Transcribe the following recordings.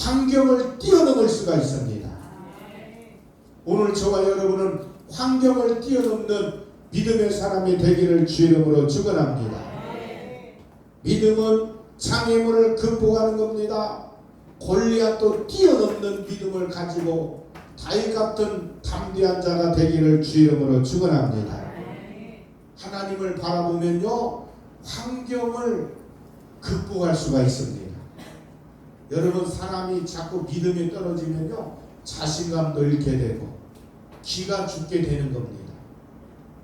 환경을 뛰어넘을 수가 있습니다. 오늘 저와 여러분은 환경을 뛰어넘는 믿음의 사람이 되기를 주 이름으로 축원합니다. 믿음은 장애물을 극복하는 겁니다. 골리앗도 뛰어넘는 믿음을 가지고 다윗 같은 담대한 자가 되기를 주 이름으로 축원합니다. 하나님을 바라보면요, 환경을 극복할 수가 있습니다. 여러분, 사람이 자꾸 믿음이 떨어지면요, 자신감도 잃게 되고 기가 죽게 되는 겁니다.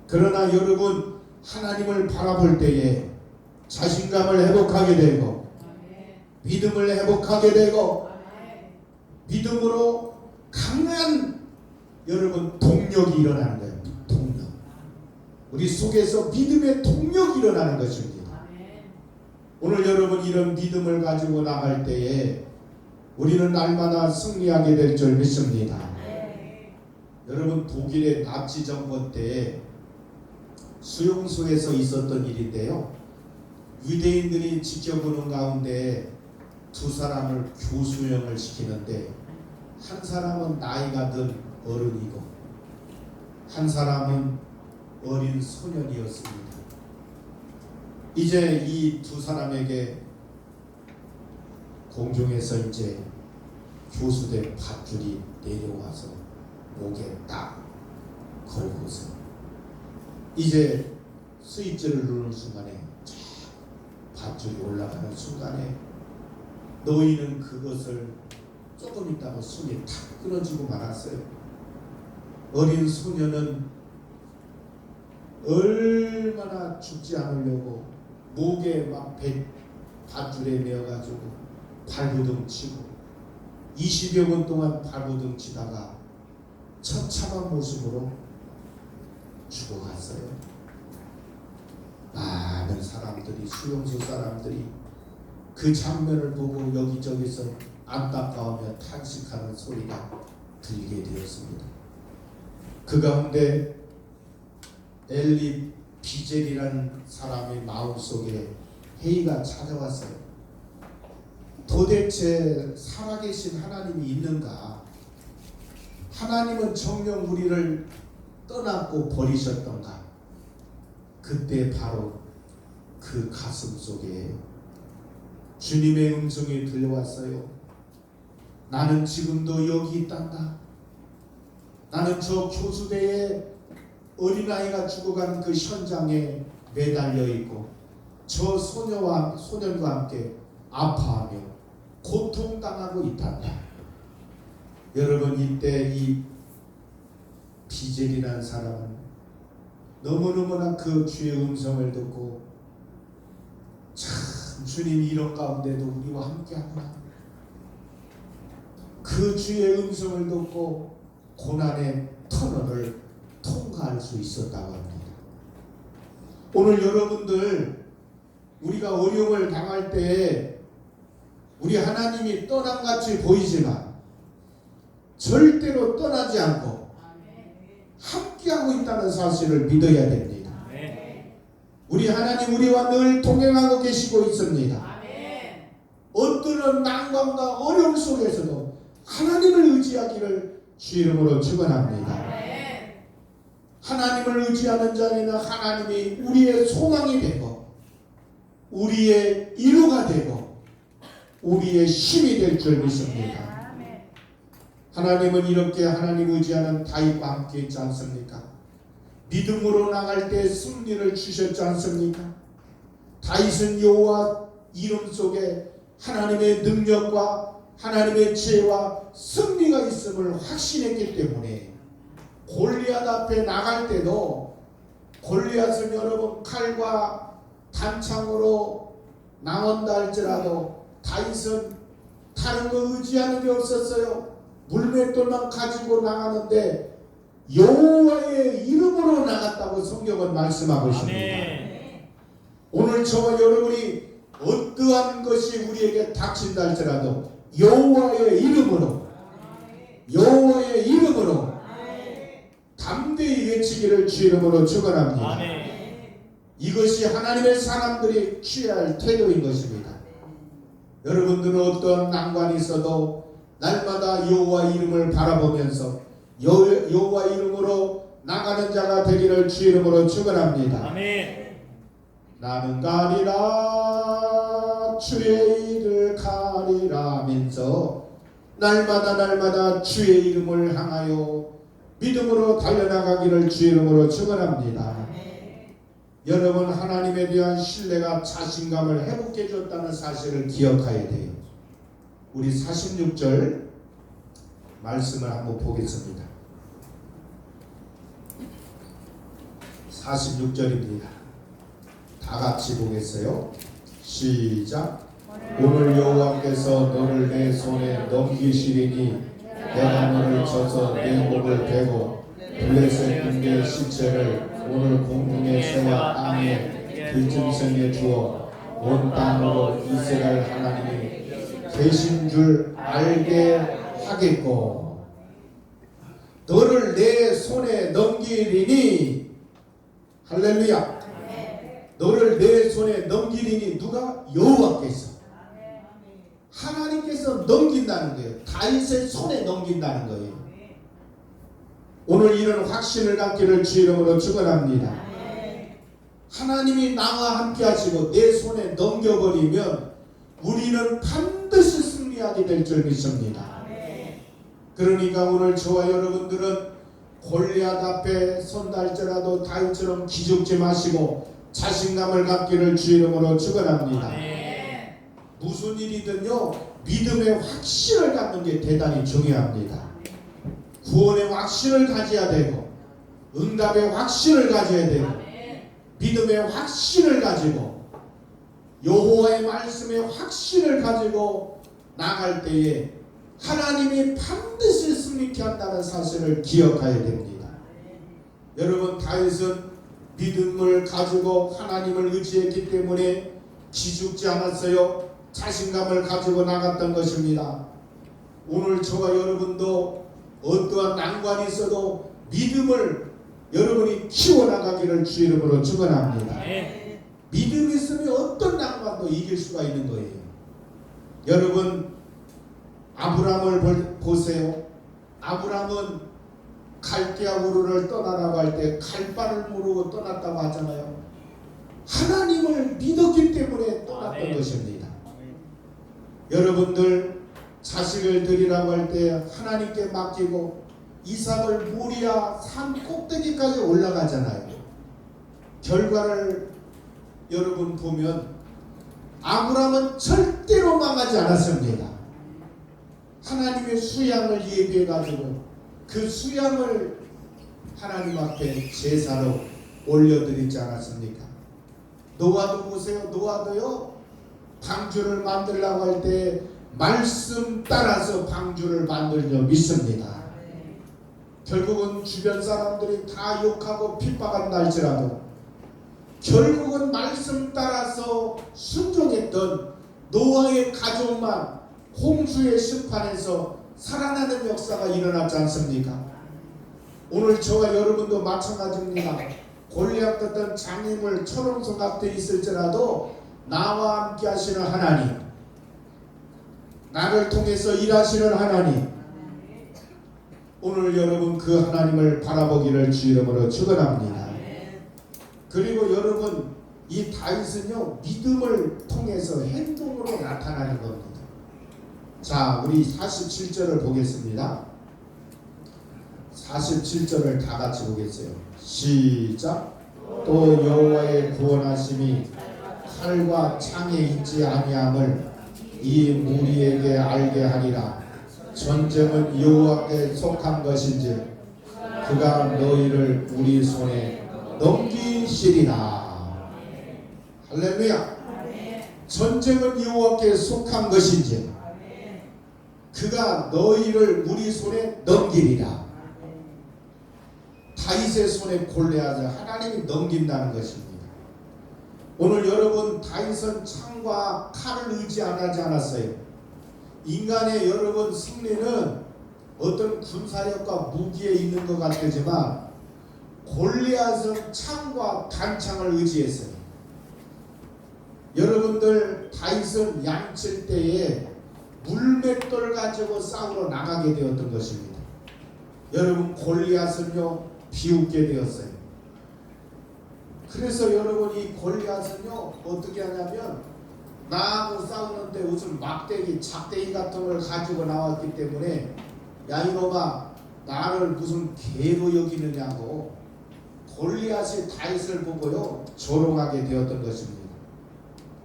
그러나 여러분, 하나님을 바라볼 때에 자신감을 회복하게 되고 믿음을 회복하게 되고 믿음으로 강한 여러분 동력이 일어나는 거예요. 동력. 우리 속에서 믿음의 동력이 일어나는 것입니다. 오늘 여러분 이런 믿음을 가지고 나갈 때에 우리는 날마다 승리하게 될 줄 믿습니다. 여러분, 독일의 나치 정권 때에 수용소에서 있었던 일인데요, 유대인들이 지켜보는 가운데 두 사람을 교수형을 시키는데 한 사람은 나이가 든 어른이고 한 사람은 어린 소년이었습니다. 이제 이 두 사람에게 공중에서 이제 교수된 밧줄이 내려와서 목에 딱 걸고서 이제 스위치를 누르는 순간에 밧줄이 올라가는 순간에 너희는 그것을 조금 있다가 손이 탁 끊어지고 말았어요. 어린 소녀는 얼마나 죽지 않으려고 목에 막 밧줄에 매어가지고 발부둥 치고 20여 분 동안 발부둥 치다가 처참한 모습으로 죽어갔어요. 많은 사람들이, 수용소 사람들이 그 장면을 보고 여기저기서 안타까우며 탄식하는 소리가 들리게 되었습니다. 그 가운데 엘리 비젤이라는 사람의 마음속에 회의가 찾아왔어요. 도대체 살아계신 하나님이 있는가? 하나님은 정녕 우리를 떠났고 버리셨던가? 그때 바로 그 가슴 속에 주님의 음성이 들려왔어요. 나는 지금도 여기 있단다. 나는 저 교수대에 어린아이가 죽어가는 그 현장에 매달려 있고 저 소년과 함께 아파하며 고통당하고 있단다. 여러분, 이때 이 비젤이라는 사람은 너무너무나 그 주의 음성을 듣고 참 주님이 이런 가운데도 우리와 함께하구나. 그 주의 음성을 듣고 고난의 터널을 통과할 수 있었다고 합니다. 오늘 여러분들, 우리가 어려움을 당할 때 우리 하나님이 떠남같이 보이지만 절대로 떠나지 않고 함께하고 있다는 사실을 믿어야 됩니다. 우리 하나님 우리와 늘 동행하고 계시고 있습니다. 어떤 난관과 어려움 속에서도 하나님을 의지하기를 주 이름으로 축원합니다. 하나님을 의지하는 자에는 하나님이 우리의 소망이 되고 우리의 위로가 되고 우리의 힘이 될 줄 믿습니다. 하나님은 이렇게 하나님 의지하는 다윗과 함께 있지 않습니까? 믿음으로 나갈 때 승리를 주셨지 않습니까? 다윗은 여호와 이름 속에 하나님의 능력과 하나님의 지혜와 승리가 있음을 확신했기 때문에 골리앗 앞에 나갈 때도 골리앗은 여러분 칼과 단창으로 나온다 할지라도 다윗은 다른 거 의지하는 게 없었어요. 물맷돌만 가지고 나가는데 여호와의 이름으로 나갔다고 성경은 말씀하고 있습니다. 오늘 저와 여러분이 어떠한 것이 우리에게 닥친다 할지라도 여호와의 이름으로 담대히 외치기를 주 이름으로 축원합니다. 이것이 하나님의 사람들이 취할 태도인 것입니다. 여러분들은 어떤 난관이 있어도 날마다 여호와 이름을 바라보면서 여호와 이름으로 나가는 자가 되기를 주 이름으로 축원합니다. 아멘. 나는 가리라 주의 일을 가리라면서 날마다 주의 이름을 향하여 믿음으로 달려나가기를 주 이름으로 축원합니다. 여러분, 하나님에 대한 신뢰가 자신감을 회복해 줬다는 사실을 기억해야 돼요. 우리 46절 말씀을 한번 보겠습니다. 46절입니다. 다 같이 보겠어요. 시작. 오늘 여호와께서 너를 내 손에 넘기시리니 내가 너를 쳐서 내 목을 베고 블레셋 군대의 시체를 오늘 공중의 새와 땅에 들짐승에 주어 온 땅으로 이스라엘 하나님이 계신 줄 알게 하겠고 너를 내 손에 넘기리니 할렐루야. 너를 내 손에 넘기리니 누가? 여호와께서. 하나님께서 넘긴다는 거예요. 다윗의 손에 넘긴다는 거예요. 오늘 이런 확신을 갖기를 주 이름으로 축원합니다. 하나님이 나와 함께 하시고 내 손에 넘겨버리면 우리는 반드시 승리하게 될 줄 믿습니다. 그러니까 오늘 저와 여러분들은 골리앗 앞에 선달지라도 다윗처럼 기죽지 마시고 자신감을 갖기를 주 이름으로 축원합니다. 무슨 일이든요 믿음의 확신을 갖는 게 대단히 중요합니다. 구원의 확신을 가져야 되고 응답의 확신을 가져야 되고 믿음의 확신을 가지고 여호와의 말씀의 확신을 가지고 나갈 때에 하나님이 반드시 승리케 한다는 사실을 기억해야 됩니다. 여러분, 다윗은 믿음을 가지고 하나님을 의지했기 때문에 기죽지 않았어요. 자신감을 가지고 나갔던 것입니다. 오늘 저와 여러분도 어떠한 난관이 있어도 믿음을 여러분이 키워나가기를 주 이름으로 축원합니다. 믿음이 있으면 어떤 난관도 이길 수가 있는 거예요. 여러분, 아브라함을 보세요. 아브라함은 갈대아 우르를 떠나라고 할 때 갈바를 모르고 떠났다고 하잖아요. 하나님을 믿었기 때문에 떠났던 것입니다. 여러분들 자식을 드리라고 할 때 하나님께 맡기고 이삭을 모리아 산 꼭대기까지 올라가잖아요. 결과를 여러분 보면 아브라함은 절대로 망하지 않았습니다. 하나님의 수양을 예비해 가지고 그 수양을 하나님 앞에 제사로 올려드리지 않았습니까? 노아도 보세요. 노아도요 방주를 만들려고 할 때 말씀 따라서 방주를 만들려 믿습니다. 결국은 주변 사람들이 다 욕하고 핍박한다 할지라도 결국은 말씀 따라서 순종했던 노아의 가족만 홍수의 심판에서 살아나는 역사가 일어났지 않습니까? 오늘 저와 여러분도 마찬가지입니다. 골리앗 같은 장애물 철옹성 같은 있을지라도 나와 함께 하시는 하나님, 나를 통해서 일하시는 하나님, 오늘 여러분 그 하나님을 바라보기를 주 이름으로 축원합니다. 그리고 여러분, 이 다윗은요 믿음을 통해서 행동으로 나타나는 겁니다. 자, 우리 47절을 보겠습니다. 47절을 다 같이 보겠어요. 시작. 또 여호와의 구원하심이 칼과 창에 있지 아니함을 이 무리에게 알게 하리라. 전쟁은 여호와께 속한 것인지 그가 너희를 우리 손에 넘기시리라. 할렐루야. 전쟁은 여호와께 속한 것인지 그가 너희를 우리 손에 넘기리라. 다윗의 손에 골리앗을 하나님이 넘긴다는 것입니다. 오늘 여러분, 다윗은 창과 칼을 의지하지 않았어요. 인간의 여러분 승리는 어떤 군사력과 무기에 있는 것 같지만 골리앗은 창과 단창을 의지했어요. 여러분들, 다윗은 양칠 때에 물맷돌 가지고 싸우러 나가게 되었던 것입니다. 여러분 골리앗은요 비웃게 되었어요. 그래서 여러분 이 골리앗은요 어떻게 하냐면 나하고 싸우는데 무슨 막대기 작대기 같은 걸 가지고 나왔기 때문에 야 이놈아 나를 무슨 개로 여기느냐고 골리앗이 다윗을 보고요 조롱하게 되었던 것입니다.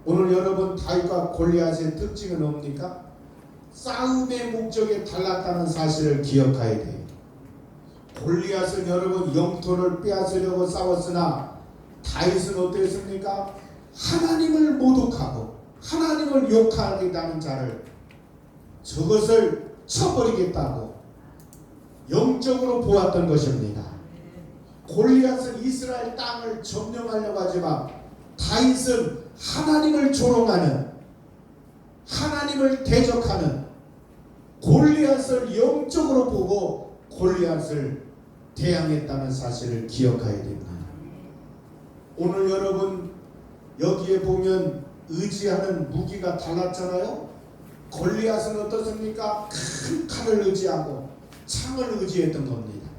오늘 여러분 다윗과 골리앗의 특징은 뭡니까? 싸움의 목적이 달랐다는 사실을 기억해야 돼요. 골리앗은 여러분 영토를 빼앗으려고 싸웠으나 다윗은 어땠습니까? 하나님을 모독하고 하나님을 욕하겠다는 자를 저것을 쳐버리겠다고 영적으로 보았던 것입니다. 골리앗은 이스라엘 땅을 점령하려고 하지만 다윗은 하나님을 조롱하는 하나님을 대적하는 골리앗을 영적으로 보고 골리앗을 대항했다는 사실을 기억해야 됩니다. 오늘 여러분 여기에 보면 의지하는 무기가 달랐잖아요. 골리앗은 어떻습니까? 큰 칼을 의지하고 창을 의지했던 겁니다.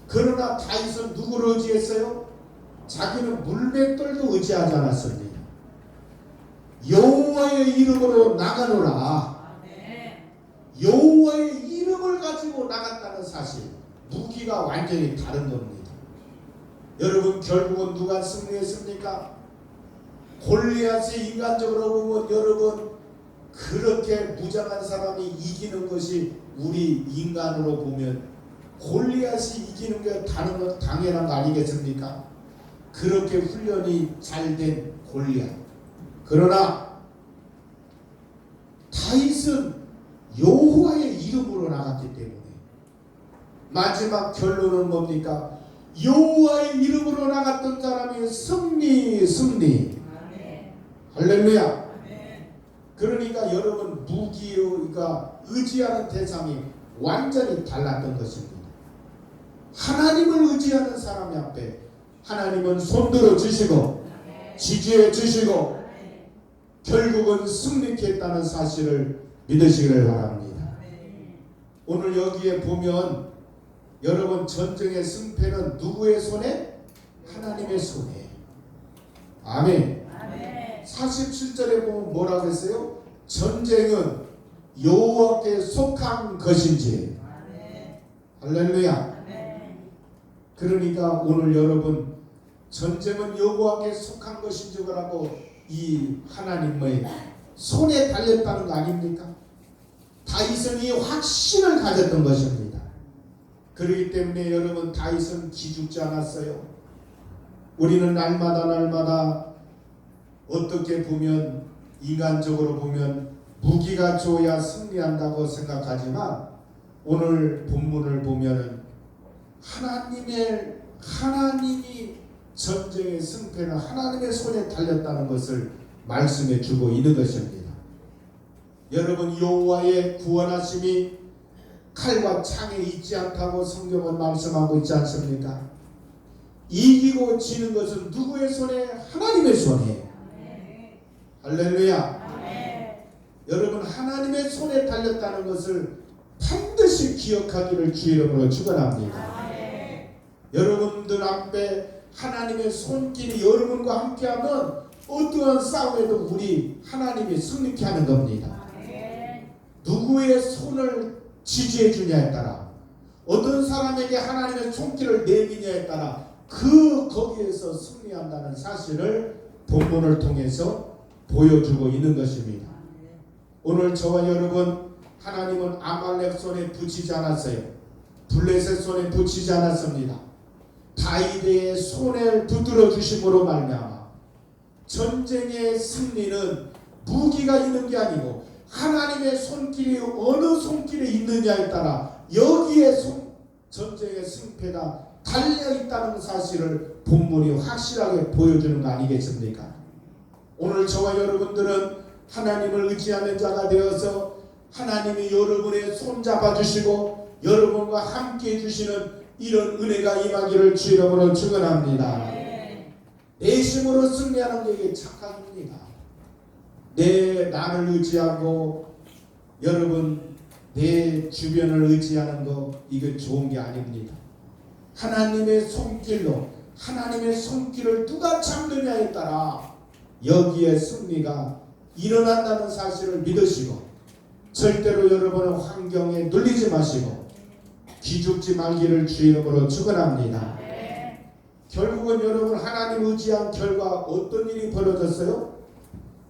그러나 다윗은 누구를 의지했어요? 자기는 물맷돌도 의지하지 않았습니다. 여호와의 이름으로 나가노라. 여호와의 이름을 가지고 나갔다는 사실, 무기가 완전히 다른 겁니다. 여러분 결국은 누가 승리했습니까? 골리앗이 인간적으로 보면 여러분 그렇게 무장한 사람이 이기는 것이 우리 인간으로 보면 골리앗이 이기는 게 당연한 거 아니겠습니까? 그렇게 훈련이 잘 된 골리앗. 그러나 다윗은 여호와의 이름으로 나갔기 때문에 마지막 결론은 뭡니까? 여호와의 이름으로 나갔던 사람이 승리. 할렐루야. 그러니까 여러분 무기가 의지하는 대상이 완전히 달랐던 것입니다. 하나님을 의지하는 사람 앞에 하나님은 손들어 주시고 지지해 주시고 결국은 승리케 했다는 사실을 믿으시기를 바랍니다. 오늘 여기에 보면 여러분 전쟁의 승패는 누구의 손에? 하나님의 손에. 아멘. 47절에 보면 뭐라고 했어요? 전쟁은 여호와께 속한 것인지. 할렐루야. 그러니까 오늘 여러분 전쟁은 여호와께 속한 것인지 라고 이 하나님의 손에 달렸다는 거 아닙니까? 다윗은 이 확신을 가졌던 것입니다. 그렇기 때문에 여러분 다윗은 기죽지 않았어요. 우리는 날마다 어떻게 보면 인간적으로 보면 무기가 좋아야 승리한다고 생각하지만 오늘 본문을 보면은 하나님이 전쟁의 승패는 하나님의 손에 달렸다는 것을 말씀해 주고 있는 것입니다. 여러분 여호와의 구원하심이 칼과 창에 있지 않다고 성경은 말씀하고 있지 않습니까? 이기고 지는 것은 누구의 손에? 하나님의 손에. 할렐루야. 여러분 하나님의 손에 달렸다는 것을 반드시 기억하기를 주 이름으로 축원합니다. 여러분들 앞에 하나님의 손길이 여러분과 함께하면 어떠한 싸움에도 우리 하나님이 승리케 하는 겁니다. 누구의 손을 지지해 주냐에 따라 어떤 사람에게 하나님의 손길을 내미냐에 따라 거기에서 승리한다는 사실을 본문을 통해서 보여주고 있는 것입니다. 오늘 저와 여러분 하나님은 아말렉 손에 붙이지 않았어요. 블레셋 손에 붙이지 않았습니다. 다윗의 손을 붙들어 주심으로 말미암아 전쟁의 승리는 무기가 있는 게 아니고 하나님의 손길이 어느 손길에 있느냐에 따라 여기에 전쟁의 승패가 달려있다는 사실을 본문이 확실하게 보여주는 거 아니겠습니까? 오늘 저와 여러분들은 하나님을 의지하는 자가 되어서 하나님이 여러분의 손잡아 주시고 여러분과 함께 해주시는 이런 은혜가 임하기를 주 이름으로 축원합니다. 내 힘으로 승리하는 게 착각입니다. 나를 의지하고 여러분 내 주변을 의지하는 거 이거 좋은 게 아닙니다. 하나님의 손길로 하나님의 손길을 누가 잡느냐에 따라 여기에 승리가 일어난다는 사실을 믿으시고 절대로 여러분의 환경에 눌리지 마시고 기죽지 말기를 주 이름으로 축원합니다. 결국은 여러분 하나님 의지한 결과 어떤 일이 벌어졌어요?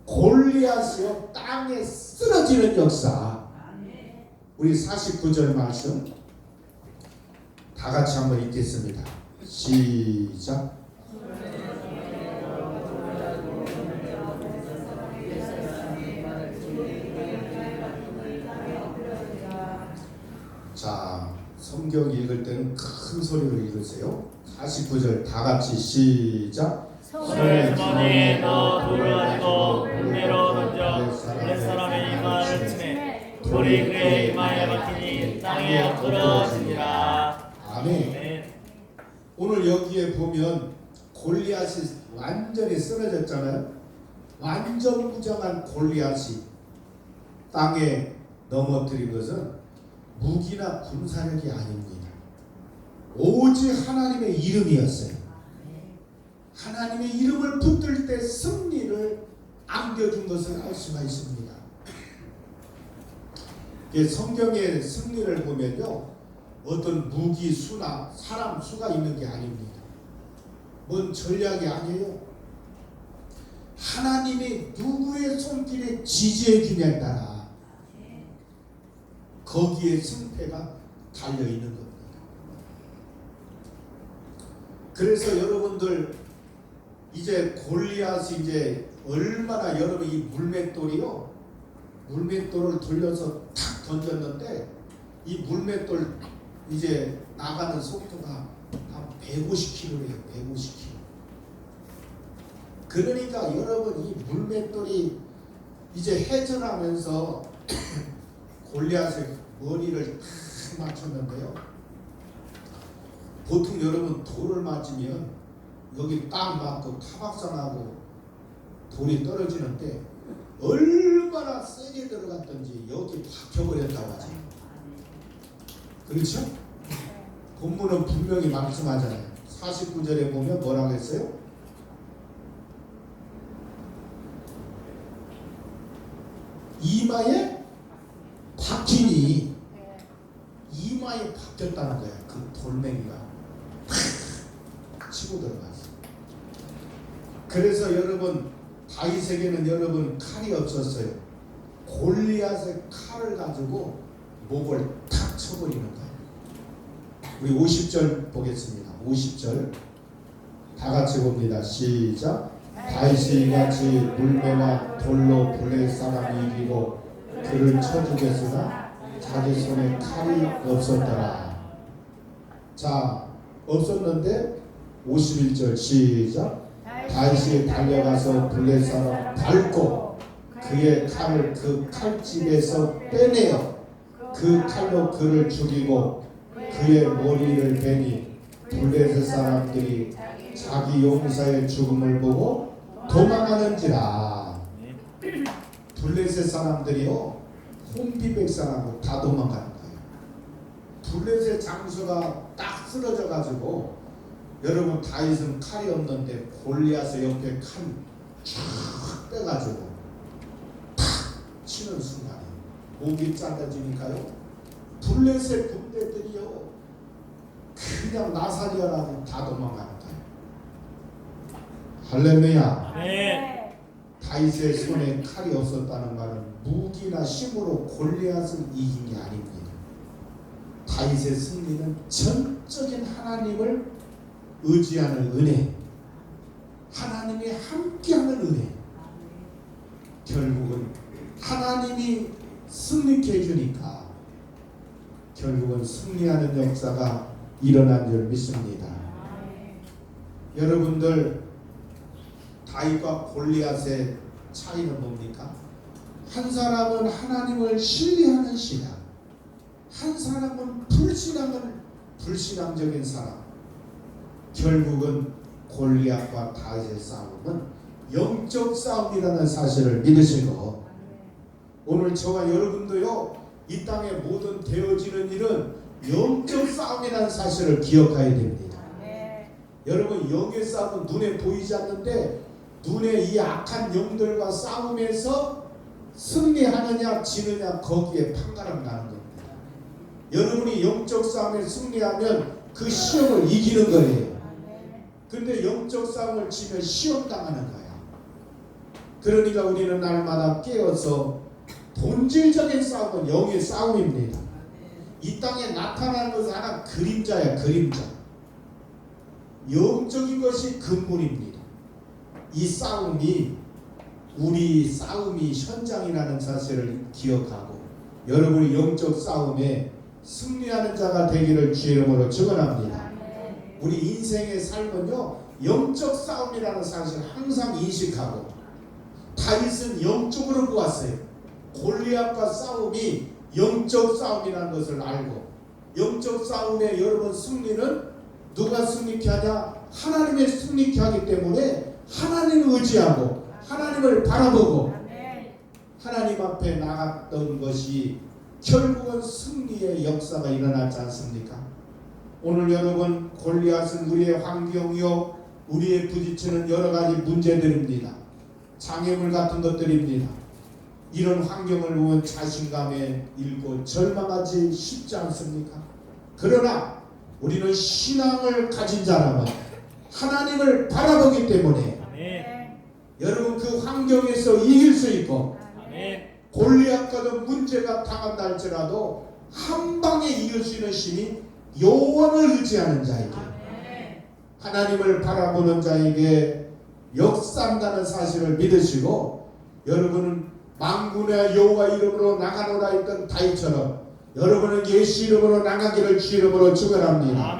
골리앗이요 땅에 쓰러지는 역사. 우리 49절 말씀 다 같이 한번 읽겠습니다. 시작. 자, 성경 읽을 때는 큰 소리로 읽으세요. 49절 다 같이 시작. 손을 주머니에 넣어 돌을 가지고 물매로 던져 몇 사람의 이마를 치매 돌이 그의 이마에 박히니 땅에 엎드러지니라. 아멘. 오늘 여기에 보면 골리앗이 완전히 쓰러졌잖아요. 완전 무장한 골리앗이 땅에 넘어뜨린 것은 무기나 군사력이 아닙니다. 오직 하나님의 이름이었어요. 하나님의 이름을 붙들 때 승리를 안겨준 것을 알 수가 있습니다. 성경의 승리를 보면요, 어떤 무기 수나 사람 수가 있는 게 아닙니다. 뭔 전략이 아니에요. 하나님이 누구의 손길에 지지해 주냐에 따라 거기에 승패가 달려 있는 겁니다. 그래서 여러분들 이제 골리앗이 이제 얼마나 여러분 이 물맷돌이요, 물맷돌을 돌려서 탁 던졌는데 이 물맷돌 이제 나가는 속도가 한 150km래요. 150km. 그러니까 여러분 이 물맷돌이 이제 회전하면서 골리앗의 머리를 탁 맞췄는데요. 보통 여러분 돌을 맞으면 여기 딱 맞고 타박상하고 돌이 떨어지는데 얼마나 세게 들어갔던지 여기 박혀버렸다고 하죠. 그렇죠? 본문은 분명히 말씀하잖아요. 49절에 보면 뭐라고 했어요? 이마에 박히니, 이마에 박혔다는 거야. 그 돌멩이가 탁 치고 들어갔어. 그래서 여러분 다윗에게는 여러분 칼이 없었어요. 골리앗의 칼을 가지고 목을 탁 쳐버리는 거예요. 우리 50절 보겠습니다. 50절 다 같이 봅니다. 시작. 다윗이 이같이 물매와 돌로 블레 사람이 이기고 그를 쳐주겠으나 자기 손에 칼이 없었더라. 자, 없었는데 51절 시작. 다윗이 달려가서 블레 사람 밟고 그의 칼을 그 칼집에서 빼내어 그 칼로 그를 죽이고 그의 머리를 베니 블레셋 사람들이 자기 용사의 죽음을 보고 도망하는지라. 블레셋 사람들이요 혼비백산하고 다 도망가는 거예요. 블레셋 장수가 딱 쓰러져 가지고 여러분 다윗은 칼이 없는데 골리앗의 옆에 칼 쫙 빼가지고 탁 치는 순간에 목이 잘라지니까요 블레셋 군대들이요 그냥 나사리아라고 다 도망가는 거예요. 할렐루야. 네. 다윗의 손에 칼이 없었다는 말은 무기나 힘으로 골리앗을 이긴 게 아닙니다. 다윗의 승리는 전적인 하나님을 의지하는 은혜, 하나님이 함께하는 은혜. 결국은 하나님이 승리케 해주니까 결국은 승리하는 역사가 일어난 줄 믿습니다. 여러분들 다윗과 골리앗의 차이는 뭡니까? 한 사람은 하나님을 신뢰하는 신앙, 한 사람은 불신앙적인 사람. 결국은 골리앗과 다윗의 싸움은 영적 싸움이라는 사실을 믿으시고 오늘 저와 여러분도요, 이 땅에 모든 되어지는 일은 영적 싸움이라는 사실을 기억해야 됩니다. 여러분, 영의 싸움은 눈에 보이지 않는데 눈에 이 악한 영들과 싸움에서 승리하느냐 지느냐 거기에 판가름 나는 겁니다. 여러분이 영적 싸움에 승리하면 그 시험을 이기는 거예요. 근데 영적 싸움을 치면 시험 당하는 거야. 그러니까 우리는 날마다 깨어서 본질적인 싸움은 영의 싸움입니다. 이 땅에 나타나는 것은 하나 그림자야, 그림자. 영적인 것이 근본입니다. 이 싸움이 우리 싸움이 현장이라는 사실을 기억하고 여러분이 영적 싸움에 승리하는 자가 되기를 주의 이름으로 축원합니다. 우리 인생의 삶은요, 영적 싸움이라는 사실을 항상 인식하고, 다윗은 영적으로 보았어요. 골리앗과 싸움이 영적 싸움이라는 것을 알고, 영적 싸움의 여러분 승리는 누가 승리케 하냐? 하나님의 승리케 하기 때문에 하나님을 의지하고 하나님을 바라보고 하나님 앞에 나갔던 것이 결국은 승리의 역사가 일어나지 않습니까? 오늘 여러분, 골리앗은 우리의 환경이요, 우리의 부딪히는 여러 가지 문제들입니다. 장애물 같은 것들입니다. 이런 환경을 보면 자신감에 잃고 절망하지 쉽지 않습니까? 그러나 우리는 신앙을 가진 자라면 하나님을 바라보기 때문에 여러분 그 환경에서 이길 수 있고, 골리앗과도 문제가 당한다 할지라도 한 방에 이길 수 있는 힘이 여호와를 의지하는 자에게, 하나님을 바라보는 자에게 역사한다는 사실을 믿으시고, 여러분은 만군의 여호와 이름으로 나가노라 했던 다윗처럼 여러분은 예수 이름으로 나가기를 주 이름으로 축원합니다.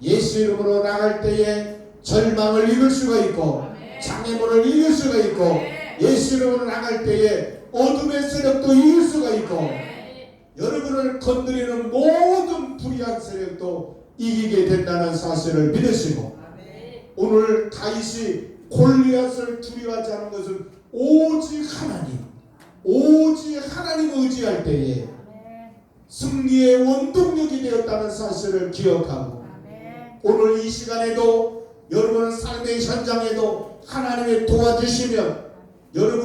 예수 이름으로 나갈 때에 절망을 이길 수가 있고 장애물을 이길 수가 있고, 예수 이름으로 나갈 때에 어둠의 세력도 이길 수가 있고, 여러분을 건드리는 모든 불의한 세력도 이기게 된다는 사실을 믿으시고, 오늘 다윗이 골리앗을 두려워하지 않은 것은 오직 하나님 의지할 때에 승리의 원동력이 되었다는 사실을 기억하고, 오늘 이 시간에도 여러분의 삶의 현장에도 하나님의 도와주시면 여러분